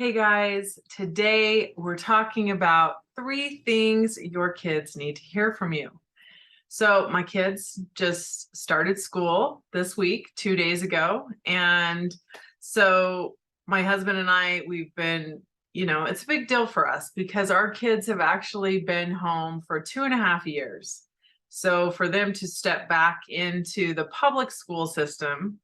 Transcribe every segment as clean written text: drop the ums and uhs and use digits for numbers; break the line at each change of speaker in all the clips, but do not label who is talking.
Hey guys, today we're talking about 3 things your kids need to hear from you. So, my kids just started school this week, 2 days ago. And so, my husband and I, we've been, it's a big deal for us because our kids have actually been home for 2.5 years. So, for them to step back into the public school system,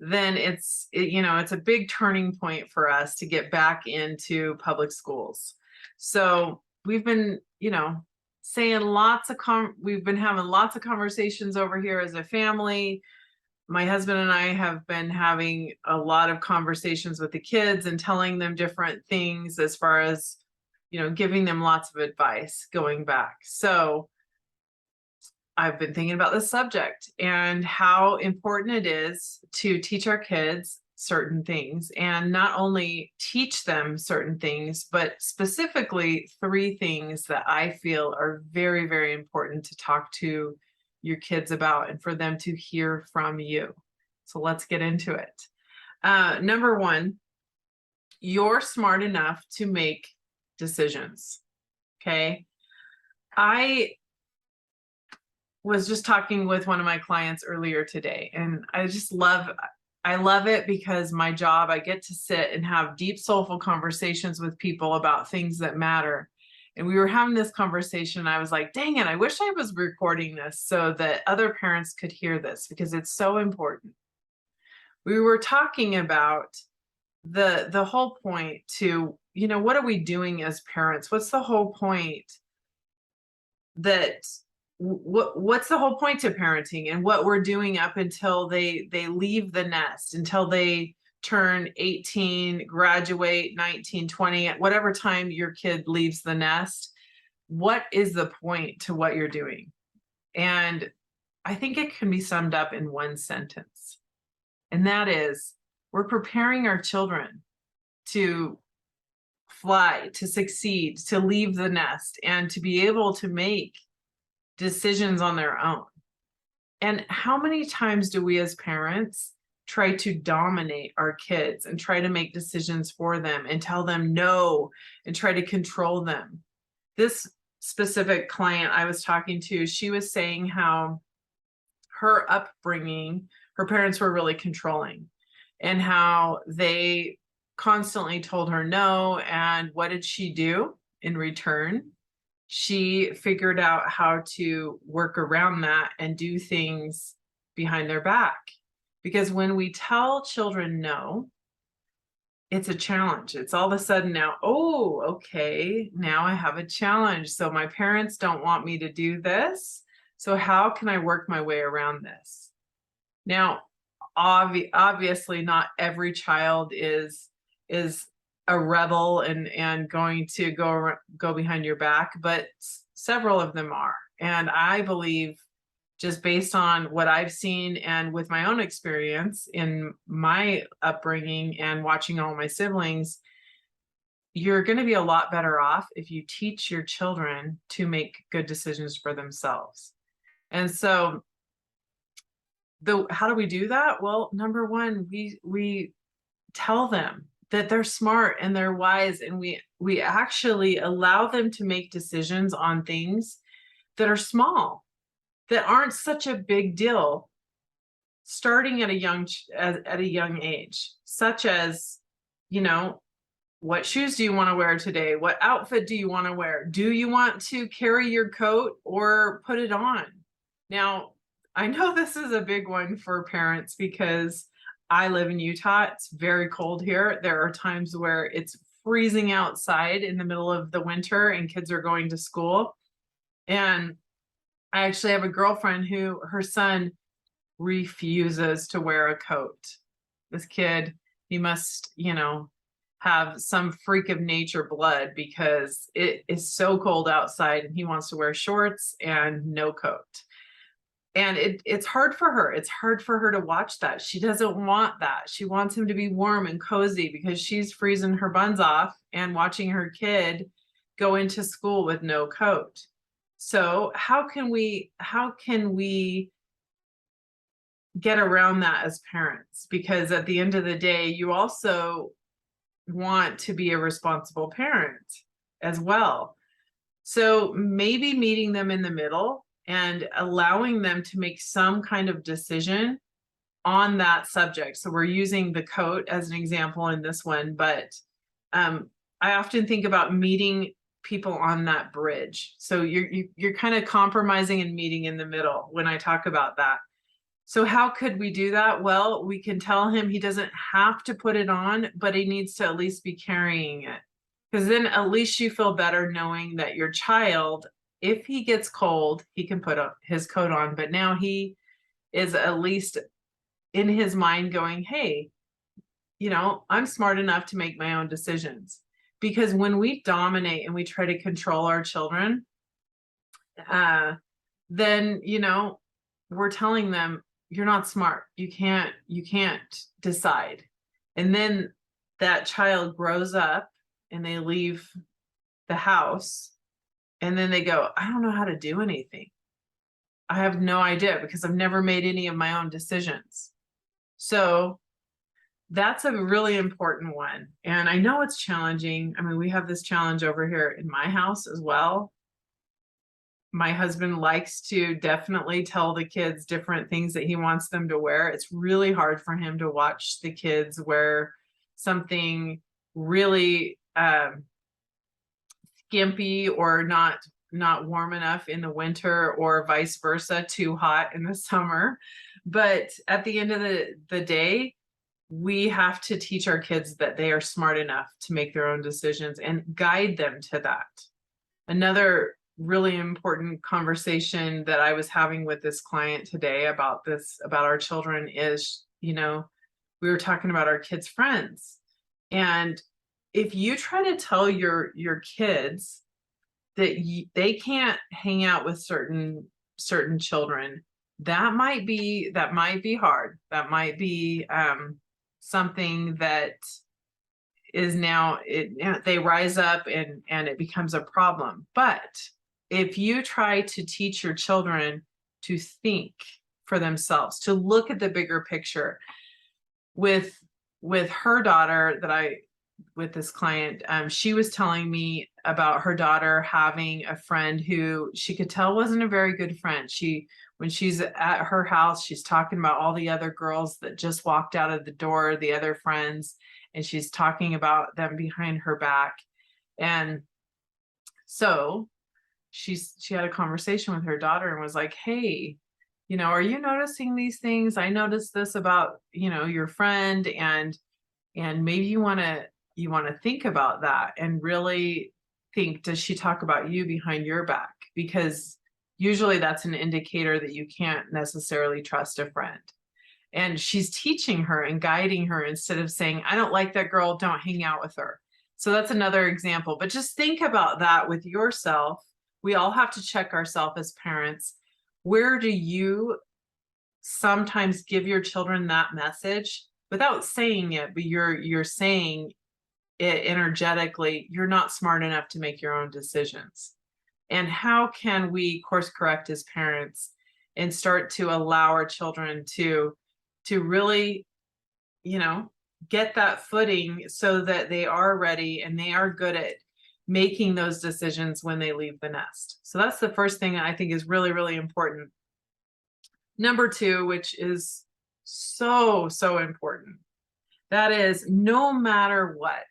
then it's a big turning point for us to get back into public schools. So we've been, saying we've been having lots of conversations over here as a family. My husband and I have been having a lot of conversations with the kids and telling them different things as far as, giving them lots of advice going back. So I've been thinking about this subject and how important it is to teach our kids certain things, and not only teach them certain things, but specifically 3 things that I feel are very, very important to talk to your kids about and for them to hear from you. So let's get into it. Number one, you're smart enough to make decisions. Okay. I was just talking with one of my clients earlier today, and I love it because my job, I get to sit and have deep, soulful conversations with people about things that matter. And we were having this conversation. I was like, dang it, I wish I was recording this so that other parents could hear this because it's so important. We were talking about the whole point to, what are we doing as parents? What's the whole point that what's the whole point to parenting, and what we're doing up until they leave the nest, until they turn 18, graduate, 19, 20, at whatever time your kid leaves the nest. What is the point to what you're doing? And I think it can be summed up in one sentence. And that is, we're preparing our children to fly, to succeed, to leave the nest, and to be able to make decisions on their own. And how many times do we as parents try to dominate our kids and try to make decisions for them and tell them no and try to control them? This specific client I was talking to, she was saying how her upbringing, her parents were really controlling, and how they constantly told her no. And what did she do in return? She figured out how to work around that and do things behind their back. Because when we tell children no, it's a challenge. It's all of a sudden now, oh, okay, now I have a challenge. So my parents don't want me to do this. So how can I work my way around this? Now, obviously, not every child is a rebel and going to go behind your back, but several of them are. And I believe, just based on what I've seen and with my own experience in my upbringing and watching all my siblings, you're going to be a lot better off if you teach your children to make good decisions for themselves. And so how do we do that? Well, number one, we tell them that they're smart and they're wise, and we actually allow them to make decisions on things that are small, that aren't such a big deal, starting at a young age, such as, what shoes do you want to wear today? What outfit do you want to wear? Do you want to carry your coat or put it on? Now, I know this is a big one for parents because I live in Utah. It's very cold here. There are times where it's freezing outside in the middle of the winter and kids are going to school. And I actually have a girlfriend who her son refuses to wear a coat. This kid, he must, have some freak of nature blood because it is so cold outside and he wants to wear shorts and no coat. And it's hard for her. It's hard for her to watch that. She doesn't want that. She wants him to be warm and cozy because she's freezing her buns off and watching her kid go into school with no coat. So how can we get around that as parents? Because at the end of the day, you also want to be a responsible parent as well. So maybe meeting them in the middle and allowing them to make some kind of decision on that subject. So we're using the coat as an example in this one, but I often think about meeting people on that bridge. So you're kind of compromising and meeting in the middle when I talk about that. So how could we do that? Well, we can tell him he doesn't have to put it on, but he needs to at least be carrying it. Because then at least you feel better knowing that your child, if he gets cold, he can put his coat on. But now he is at least in his mind going, hey, I'm smart enough to make my own decisions. Because when we dominate and we try to control our children, then, we're telling them, you're not smart. You can't decide. And then that child grows up and they leave the house and then they go, I don't know how to do anything. I have no idea because I've never made any of my own decisions. So that's a really important one. And I know it's challenging. I mean, we have this challenge over here in my house as well. My husband likes to definitely tell the kids different things that he wants them to wear. It's really hard for him to watch the kids wear something really skimpy or not warm enough in the winter, or vice versa, too hot in the summer. But at the end of the day, we have to teach our kids that they are smart enough to make their own decisions and guide them to that. Another really important conversation that I was having with this client today about our children is, we were talking about our kids' friends. And if you try to tell your kids that they can't hang out with certain children, that might be hard. That might be something that is now they rise up and it becomes a problem. But if you try to teach your children to think for themselves, to look at the bigger picture, with her daughter with this client, she was telling me about her daughter having a friend who she could tell wasn't a very good friend. When she's at her house, she's talking about all the other girls that just walked out of the door, the other friends, and she's talking about them behind her back. And so she had a conversation with her daughter and was like, hey, are you noticing these things? I noticed this about, your friend, and maybe you want to think about that and really think, does she talk about you behind your back? Because usually that's an indicator that you can't necessarily trust a friend. And she's teaching her and guiding her instead of saying, I don't like that girl, don't hang out with her. So that's another example. But just think about that with yourself. We all have to check ourselves as parents. Where do you sometimes give your children that message without saying it, but you're saying it energetically, you're not smart enough to make your own decisions? And how can we course correct as parents and start to allow our children to really, get that footing so that they are ready and they are good at making those decisions when they leave the nest? So that's the first thing I think is really, really important. Number two, which is so important, that is, no matter what,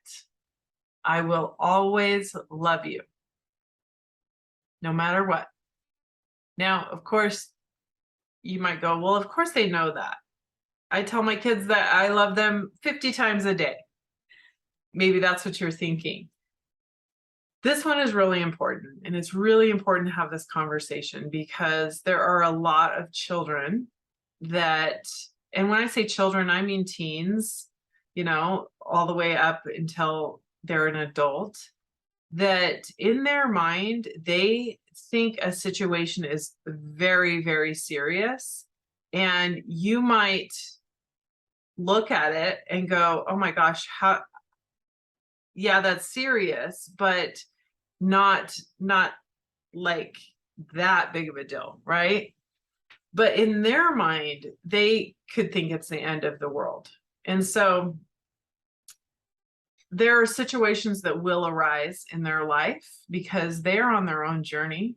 I will always love you. No matter what. Now, of course, you might go, well, of course they know that. I tell my kids that I love them 50 times a day. Maybe that's what you're thinking. This one is really important, and it's really important to have this conversation because there are a lot of children that, and when I say children, I mean teens, all the way up until they're an adult, that in their mind, they think a situation is very, very serious. And you might look at it and go, oh my gosh, yeah, that's serious, but not like that big of a deal, right? But in their mind, they could think it's the end of the world. And so there are situations that will arise in their life because they are on their own journey.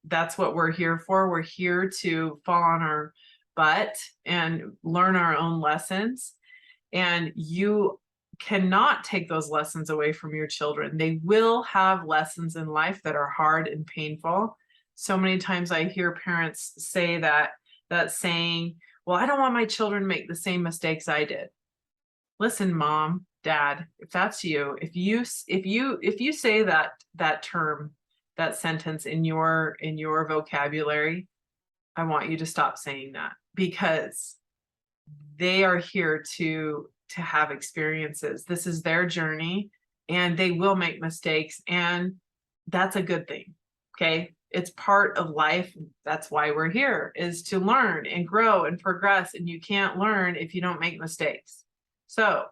That's what we're here for. We're here to fall on our butt and learn our own lessons. And you cannot take those lessons away from your children. They will have lessons in life that are hard and painful. So many times I hear parents say that saying, well, I don't want my children to make the same mistakes I did. Listen, mom, dad, if that's you, if you say that term, that sentence in your vocabulary, I want you to stop saying that, because they are here to have experiences. This is their journey, and they will make mistakes, and that's a good thing. Okay, it's part of life. That's why we're here, is to learn and grow and progress, and you can't learn if you don't make mistakes. So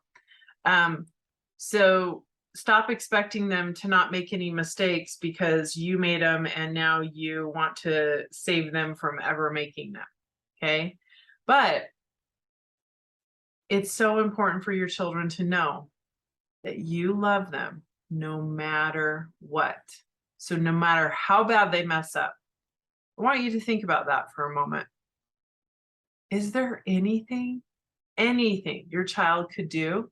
stop expecting them to not make any mistakes because you made them and now you want to save them from ever making them. Okay, but it's so important for your children to know that you love them no matter what. So no matter how bad they mess up, I want you to think about that for a moment. Is there anything your child could do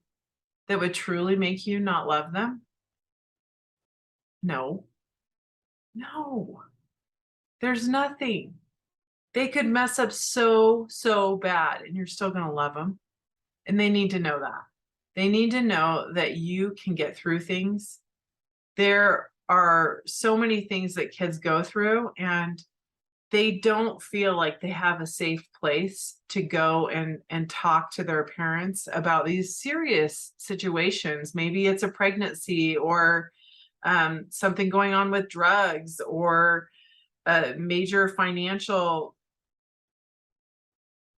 that would truly make you not love them? No, there's nothing. They could mess up so bad and you're still going to love them. And they need to know that. They need to know that you can get through things. There are so many things that kids go through, and they don't feel like they have a safe place to go and talk to their parents about these serious situations. Maybe it's a pregnancy, or something going on with drugs, or a major financial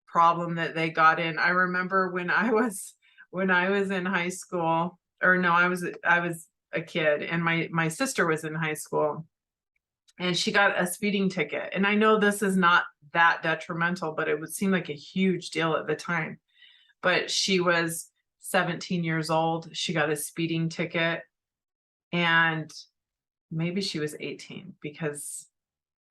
problem that they got in. I remember when I was in high school, or no, I was a kid, and my sister was in high school, and she got a speeding ticket. And I know this is not that detrimental, but it would seem like a huge deal at the time. But she was 17 years old. She got a speeding ticket, and maybe she was 18 because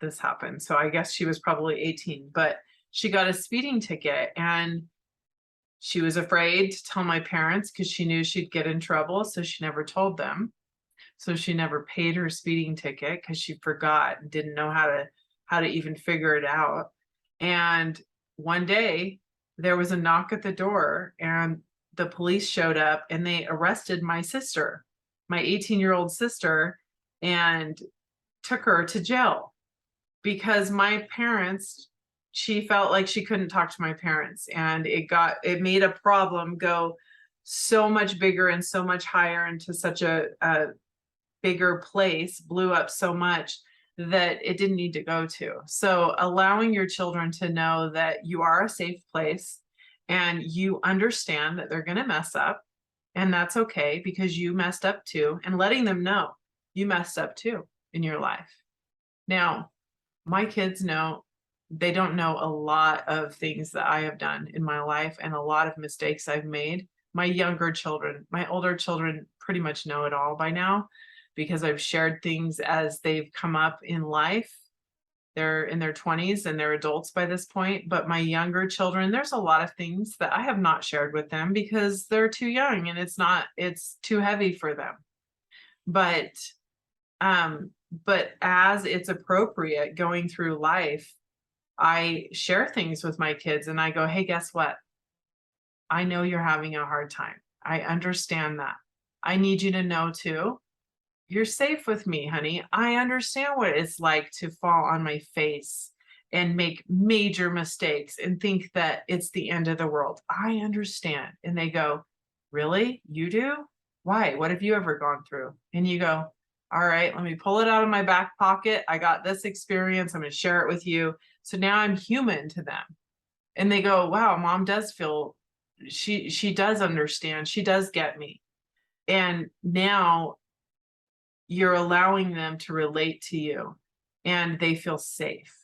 this happened. So I guess she was probably 18, but she got a speeding ticket, and she was afraid to tell my parents because she knew she'd get in trouble. So she never told them. So she never paid her speeding ticket because she forgot and didn't know how to even figure it out. And one day there was a knock at the door, and the police showed up, and they arrested my sister, my 18-year-old sister, and took her to jail because my parents, she felt like she couldn't talk to my parents, and it made a problem go so much bigger and so much higher into such a bigger place, blew up so much that it didn't need to go to. So allowing your children to know that you are a safe place and you understand that they're going to mess up, and that's okay because you messed up too, and letting them know you messed up too in your life. Now, my kids know, they don't know a lot of things that I have done in my life and a lot of mistakes I've made. My younger children, my older children pretty much know it all by now because I've shared things as they've come up in life. They're in their 20s and they're adults by this point. But my younger children, there's a lot of things that I have not shared with them because they're too young and it's too heavy for them. But as it's appropriate going through life, I share things with my kids and I go, hey, guess what? I know you're having a hard time. I understand that. I need you to know too, you're safe with me, honey. I understand what it's like to fall on my face and make major mistakes and think that it's the end of the world. I understand. And they go, really? You do? Why? What have you ever gone through? And you go, all right, let me pull it out of my back pocket. I got this experience. I'm going to share it with you. So now I'm human to them. And they go, wow, mom does feel, she does understand. She does get me. And now you're allowing them to relate to you and they feel safe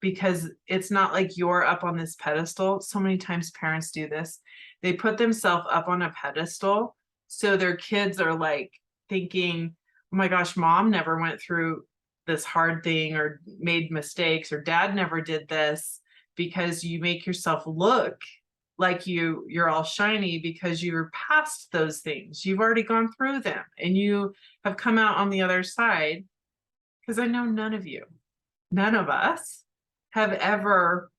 because it's not like you're up on this pedestal. So many times parents do this. They put themselves up on a pedestal So their kids are like thinking, oh my gosh, mom never went through this hard thing or made mistakes, or dad never did this, because you make yourself look like you're all shiny because you're past those things. You've already gone through them and you have come out on the other side. Because I know none of us have ever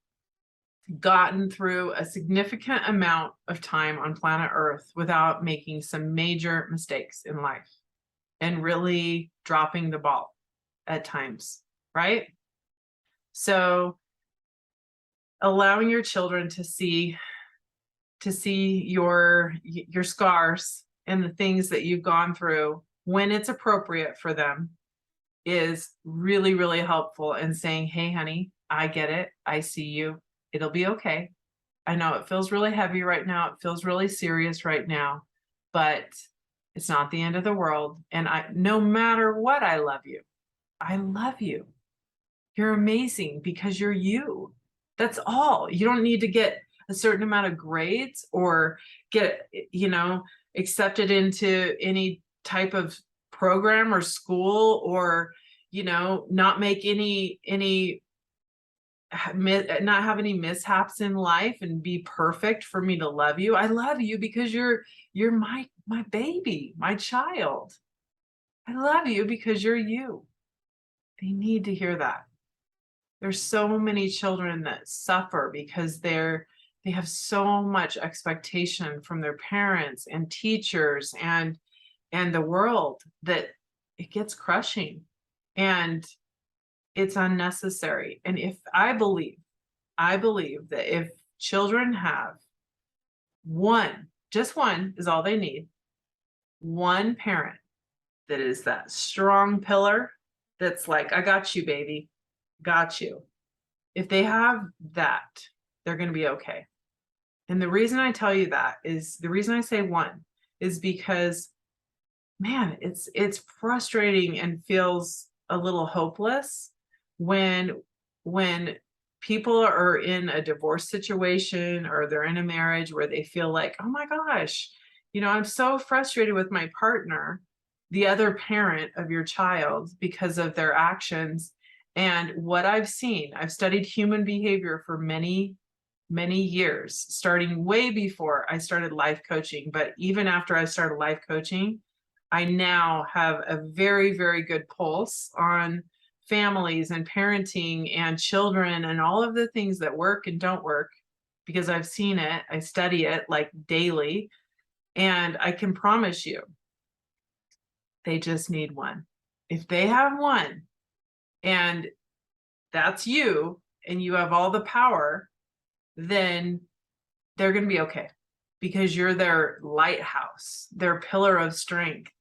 gotten through a significant amount of time on planet Earth without making some major mistakes in life and really dropping the ball at times, right? So allowing your children to see your scars and the things that you've gone through when it's appropriate for them is really, really helpful in saying, hey, honey, I get it. I see you. It'll be okay. I know it feels really heavy right now. It feels really serious right now, but it's not the end of the world. And no matter what, I love you. I love you. You're amazing because you're you. That's all. You don't need to get a certain amount of grades or get, accepted into any type of program or school, or, not make not have any mishaps in life and be perfect for me to love you. I love you because you're my baby, my child. I love you because you're you. They need to hear that. There's so many children that suffer because they have so much expectation from their parents and teachers and the world that it gets crushing and it's unnecessary. And I believe that if children have just one is all they need, one parent that is that strong pillar that's like, I got you, baby, got you. If they have that, they're going to be okay. And the reason I tell you that is, the reason I say one is because, man, it's frustrating and feels a little hopeless when people are in a divorce situation or they're in a marriage where they feel like, oh my gosh, I'm so frustrated with my partner, the other parent of your child, because of their actions. And what I've seen, I've studied human behavior for many, many years, starting way before I started life coaching. But even after I started life coaching, I now have a very, very good pulse on families and parenting and children and all of the things that work and don't work, because I've seen it. I study it like daily. And I can promise you, they just need one. If they have one, and that's you, and you have all the power, then they're going to be okay, because you're their lighthouse, their pillar of strength,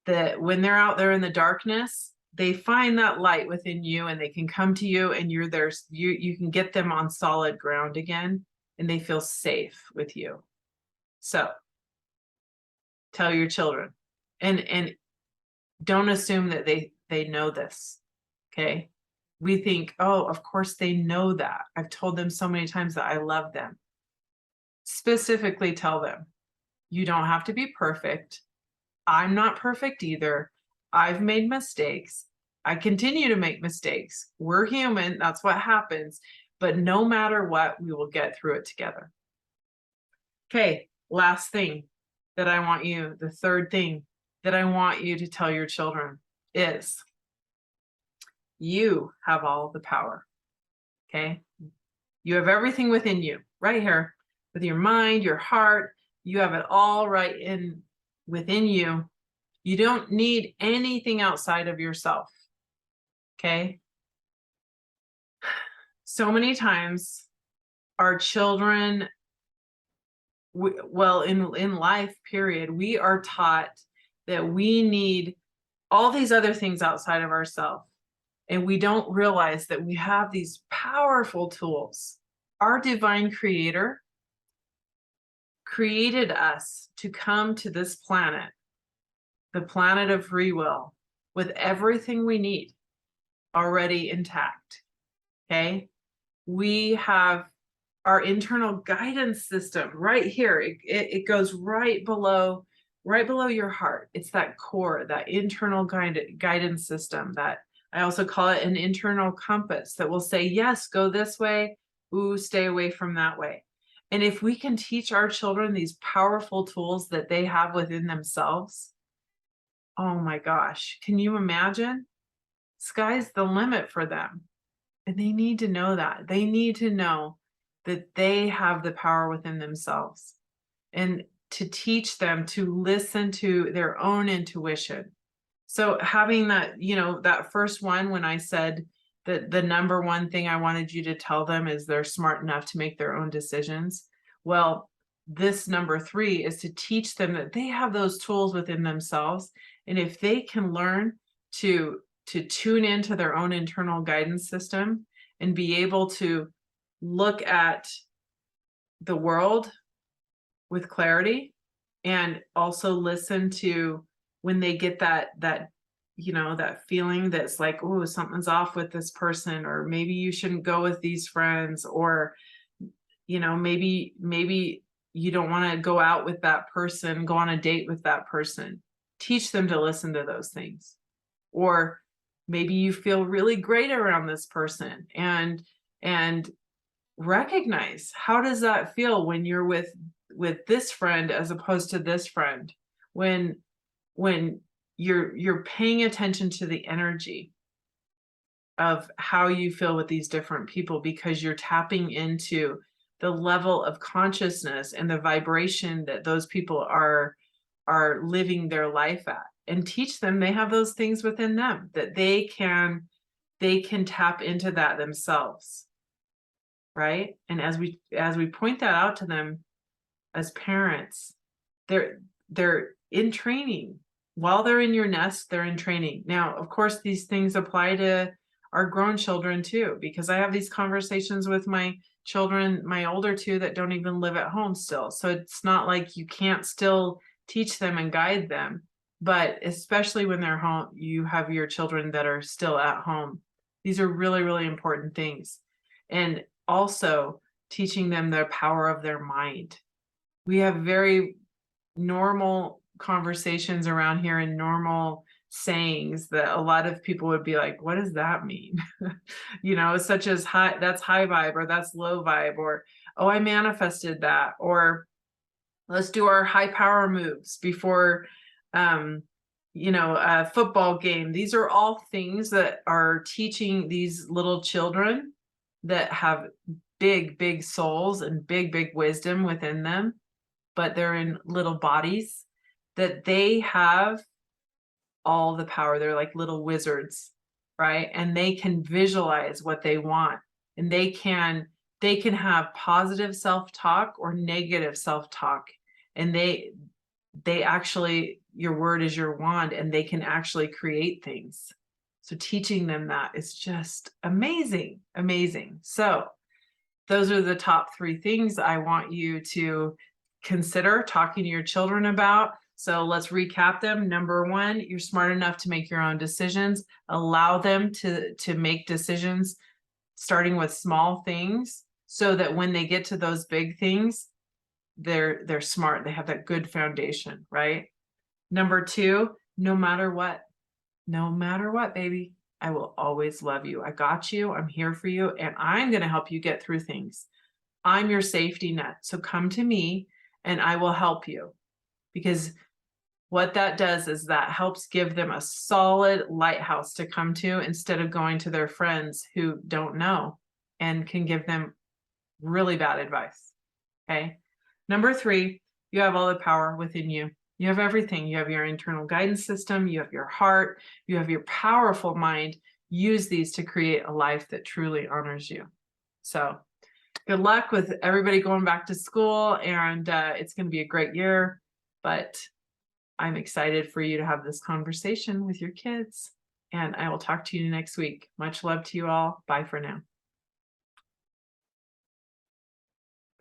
that when they're out there in the darkness, they find that light within you and they can come to you, and you're there. You can get them on solid ground again, and they feel safe with you. So tell your children, and don't assume that they know this. Okay. We think, oh, of course they know that. I've told them so many times that I love them. Specifically tell them, you don't have to be perfect. I'm not perfect either. I've made mistakes. I continue to make mistakes. We're human. That's what happens. But no matter what, we will get through it together. Okay, last thing that I want you, the third thing that I want you to tell your children is, you have all the power. Okay? You have everything within you, right here, with your mind, your heart. You have it all right within you. You don't need anything outside of yourself. Okay? So many times our children, in life, period, we are taught that we need all these other things outside of ourselves. And we don't realize that we have these powerful tools. Our divine creator created us to come to this planet, the planet of free will, with everything we need already intact. Okay? We have our internal guidance system right here. It goes right below right below your heart. It's that core, that internal guidance system that I also call it an internal compass that will say, yes, go this way. Ooh, stay away from that way. And if we can teach our children these powerful tools that they have within themselves, oh my gosh, can you imagine? Sky's the limit for them. And they need to know that. They need to know that they have the power within themselves, and to teach them to listen to their own intuition. So having that, that first one, when I said that the number one thing I wanted you to tell them is they're smart enough to make their own decisions. Well, this number 3 is to teach them that they have those tools within themselves. And if they can learn to tune into their own internal guidance system and be able to look at the world with clarity, and also listen to when they get that that feeling that's like, oh, something's off with this person, or maybe you shouldn't go with these friends, or maybe you don't want to go out with that person, go on a date with that person. Teach them to listen to those things. Or maybe you feel really great around this person, and recognize, how does that feel when you're with this friend as opposed to this friend? When you're paying attention to the energy of how you feel with these different people, because you're tapping into the level of consciousness and the vibration that those people are living their life at. And teach them they have those things within them, that they can tap into that themselves, right? And as we point that out to them as parents, they're in training. While they're in your nest, they're in training. Now, of course, these things apply to our grown children too, because I have these conversations with my children, my older 2 that don't even live at home still. So it's not like you can't still teach them and guide them, but especially when they're home, you have your children that are still at home. These are really, really important things. And also teaching them the power of their mind. We have very normal conversations around here, and normal sayings that a lot of people would be like, what does that mean? Such as that's high vibe, or that's low vibe, or, oh, I manifested that, or let's do our high power moves before a football game. These are all things that are teaching these little children that have big souls and big wisdom within them, but they're in little bodies, that they have all the power. They're like little wizards, right? And they can visualize what they want, and they can have positive self-talk or negative self-talk, and they actually, your word is your wand, and they can actually create things. So teaching them that is just amazing. So those are the top 3 things I want you to consider talking to your children about. So let's recap them. Number 1, you're smart enough to make your own decisions. Allow them to make decisions starting with small things, so that when they get to those big things, they're smart. They have that good foundation, right? Number 2, no matter what, baby, I will always love you. I got you. I'm here for you, and I'm going to help you get through things. I'm your safety net. So come to me and I will help you, because what that does is that helps give them a solid lighthouse to come to, instead of going to their friends who don't know and can give them really bad advice. Okay. Number 3, you have all the power within you. You have everything. You have your internal guidance system. You have your heart. You have your powerful mind. Use these to create a life that truly honors you. So good luck with everybody going back to school, and it's going to be a great year, but I'm excited for you to have this conversation with your kids, and I will talk to you next week. Much love to you all. Bye for now.